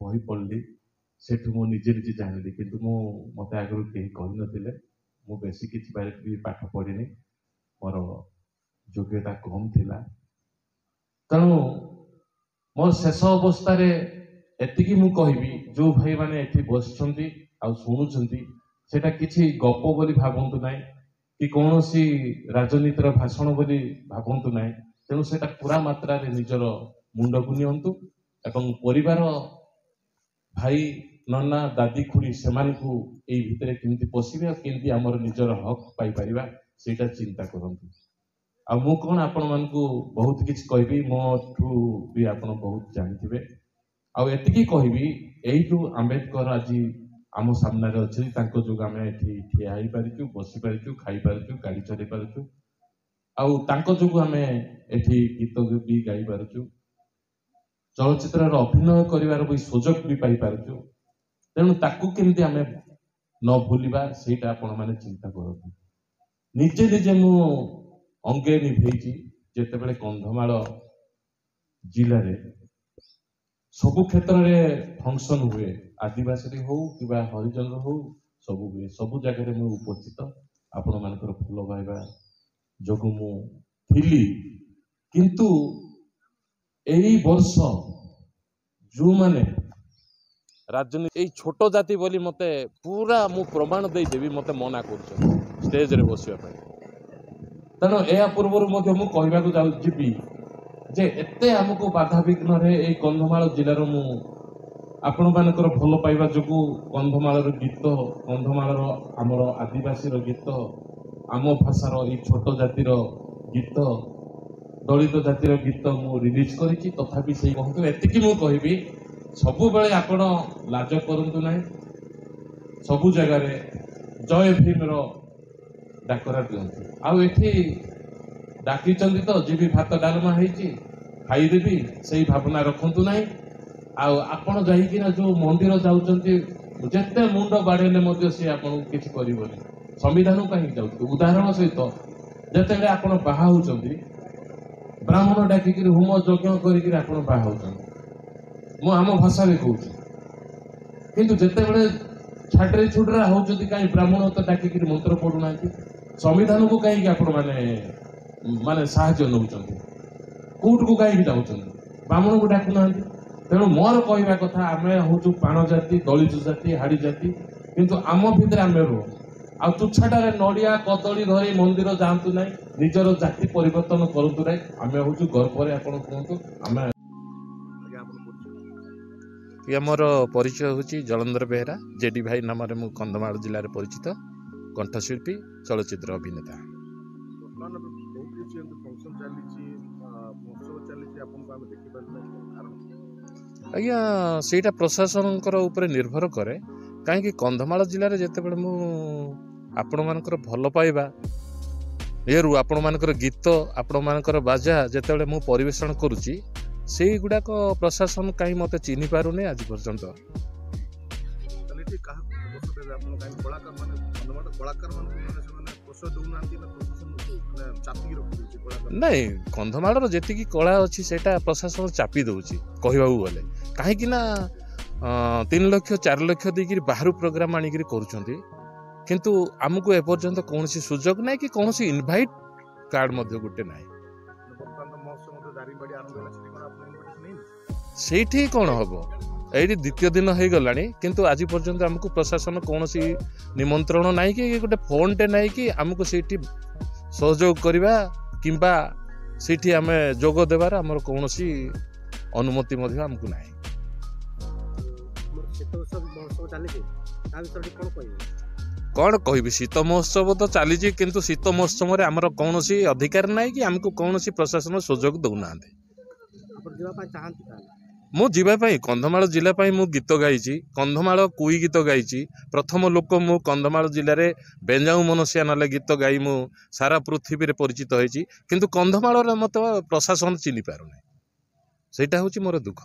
बही पढ़ली सेठू मु निजे निजे जानिली किंतु मते आगु कहीं कहि नथिले मु बेसी किछि भी पाठ पढ़िनी मोर योग्यता कम थिला तेणु मोर शेष अवस्था एतिकी मु कहबी जो भाई माने एठी बसछंती आ सुनुछंती सेटा किछि गप बोली भाबंतु नाही कि कौनसी राजनीतिर भाषण बोली भाबंतु नाही तेणु सेटा पूरा मात्रा रे निजर मुंड को नियंतु एवं परिवार भाई नन्ना दादी खुड़ी सेमानकु एई भितरे केमती पसिबे केमती हमर निजर हक पाई परिबा सेटा चिंता करंतु आ मु कोन आपण मानकु बहुत किछ कहबी मोठू भी आपण बहुत जानिथिबे आ एतिकी कहबी एई जो अंबेडकर आज आम सामने अच्छे जो आम एठी ठिया हो पारिचु बसी पारिचु खाई पारिचु गाड़ी चलाई पारिचु आउ जो आम एठी गीत भी गाई पारिचु चलचित्र अभिनय करिवार भी सुजोग भी पाई पारिचु तेणु ताकू केमती आम न भूलिबा सेटा आपण माने चिंता करथु निजे निजे मु अंगे निभेची जेतेबेले कंधमाल जिले रे सबु क्षेत्र में फंक्शन हुए आदिवासी हो कि हरिजन हो सब हुए सबु जगह में उपस्थित आपण मानकर भल पाइबा जो मुझी किंतु एई वर्ष जो माने राजनीति छोट जाति बोली मते पूरा मु प्रमाण दे देवी मते मना कर स्टेज रे बसिया तेणु या पूर्व मु कहवा जी जे एते हमको बाधा विघ्न रे ए कंधमाल जिलार मु आपण मानकर भल पाइबा जो कंधमाल गीत कंधमाल आमर आदिवासी गीत आम भाषार ये छोट जातिर गीत दलित जातिर गीत मु रिलीज करी तथापि से कहतु एतिकी मु कहबी सबु बेले आपण लाज करंतु नाही सबु जगह रे जय भीम रो डाकरा दियंतु आ एठी डाकी चंदी तो जी भी भात डालमा हेची खाईदेवी से भावना रखंतु नाही आपण जाइकिना जो मंदिर जाउचंती जेते मुंड बाड़ेले मध्य से आपण किछ करिवनी संविधान कहीं जाउछ उदाहरण सहित जेते आपण बाहा होचंती ब्राह्मण डाकिक होम यज्ञ करिक आपण बाहा होचंती मु आम भाषा रे कहूछ किंतु जेते बेले छाटरे छुटरा होचंती काई ब्राह्मण तो डाकिक मंत्र पढु संविधान को कहीं आपण माने साहाय्य नौचंती कोर्ट को कहीं जाऊँच ब्राह्मण को डाकू ना तेणु मोर कहवा कथा आम हूँ पाण जाति दलित जाति हाड़ी जाति किंतु आम भितर आम रो आ तुच्छाटार नड़िया कदली धरी मंदिर जातु ना निजर जाति परिवर्तन करूँ ना आम हूँ गर्व आप कहतु आम मोर परिचय हूँ जलंधर बेहरा जेडी भाई नाम कंधमाल जिले में परिचित कंठशिल्पी चलचित्र अभिनेता आज्ञा सेटा प्रशासन ऊपर निर्भर करे कहीं कंधमाल जिले में जिते बड़े आपण मानकर भल पाइबा ये आपण मानकर गीत आपण मानकर बाजा जिते मु परिवेषण करुच्ची से गुड़ाक प्रशासन कहीं मत चिन्ह पारुनी आज पर्यंत नहीं कंधमाल जी कला अच्छी से प्रशासन चापी दौर कहवा गले कहीं 3 लाख 4 लाख देकर बाहर प्रोग्राम आनिक किंतु आमको एपर्यंत कौन सुजोग ना कि कौन इनभाइट कार्ड गोटे ना से कौन हम ये द्वितीय दिन हो गला किंतु आज पर्यंत आमको प्रशासन कौन निमंत्रण ना कि गोटे फोन टे ना कि आमको से सहयोग करवा किंबा सीठी आम जोग देवार आमर कौन अनुमति आमको ना कौन कह शीत महोत्सव तो चली किंतु शीत महोत्सव में आमर कौन अधिकार ना कि आमको कौन प्रशासन सुजोग दौना मु जीवाई कंधमाल जिला मु गीत गाई कंधमाल कुई गीत गाई प्रथम लोक मु कंधमाल जिले में बेंजाऊ मनसिया ना गीत गाई मु सारा पृथ्वी रे परिचित होती किंतु कंधमाल मत प्रशासन चिन्ह पार ना सेटा हूँ मोर दुख।